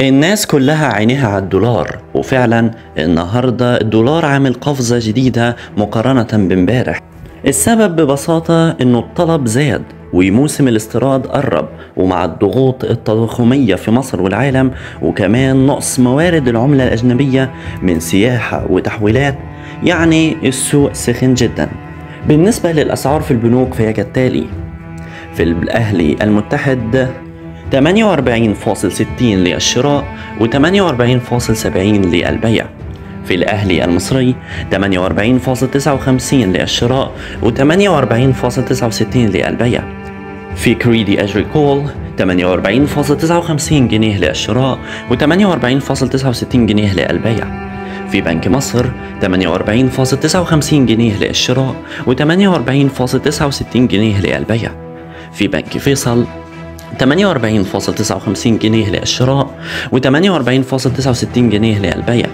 الناس كلها عينيها على الدولار، وفعلا النهاردة الدولار عامل قفزة جديدة مقارنة بامبارح. السبب ببساطة انه الطلب زاد وموسم الاستيراد قرب، ومع الضغوط التضخمية في مصر والعالم وكمان نقص موارد العملة الأجنبية من سياحة وتحويلات، يعني السوق سخن جدا. بالنسبة للأسعار في البنوك فهي كالتالي: في الأهلي المتحد 48.60 للشراء و48.70 للبيع. في الأهلي المصري 48.59 للشراء و48.69 للبيع. في كريدي أجريكول 48.59 جنيه للشراء و48.69 جنيه للبيع. في بنك مصر 48.59 جنيه للشراء و48.69 جنيه للبيع. في بنك فيصل 48.59 جنيه للشراء و48.69 جنيه للبيع.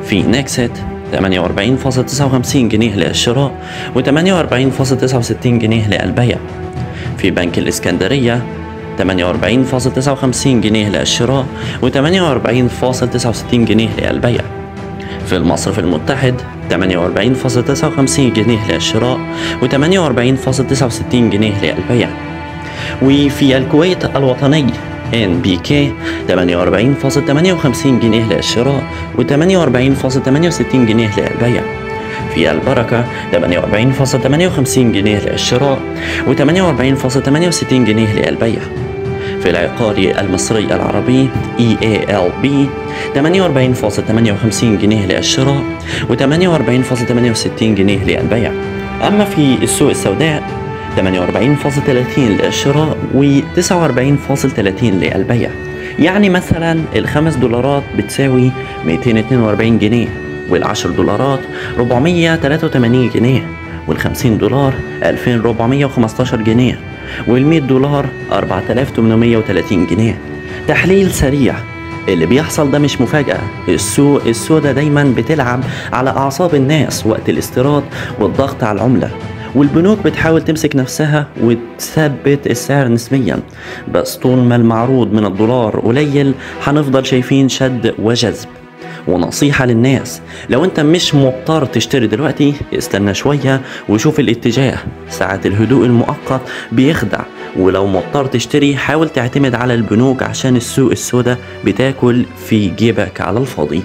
في نكست 48.59 جنيه للشراء و48.69 جنيه للبيع. في بنك الإسكندرية 48.59 جنيه للشراء و48.69 جنيه للبيع. في المصرف المتحد 48.59 جنيه للشراء و48.69 جنيه للبيع. وفي الكويت الوطني NBK 48.58 جنيه للشراء و48.68 جنيه للبيع. في البركة 48.58 جنيه للشراء و48.68 جنيه للبيع. في العقاري المصري العربي EALB 48.58 جنيه للشراء و48.68 جنيه للبيع. أما في السوق السوداء 48.30 للشراء و49.30 للبيع. يعني مثلا $5 بتساوي 242 جنيه، وال10 دولارات 483 جنيه، وال50 دولار 2415 جنيه، وال100 دولار 4830 جنيه. تحليل سريع: اللي بيحصل ده مش مفاجأة، السوق السوداء دايما بتلعب على أعصاب الناس وقت الاستيراد والضغط على العملة، والبنوك بتحاول تمسك نفسها وتثبت السعر نسبيا، بس طول ما المعروض من الدولار قليل هنفضل شايفين شد وجذب. ونصيحة للناس: لو انت مش مضطر تشتري دلوقتي استنى شوية وشوف الاتجاه، ساعات الهدوء المؤقت بيخدع، ولو مضطر تشتري حاول تعتمد على البنوك عشان السوق السوداء بتاكل في جيبك على الفاضي.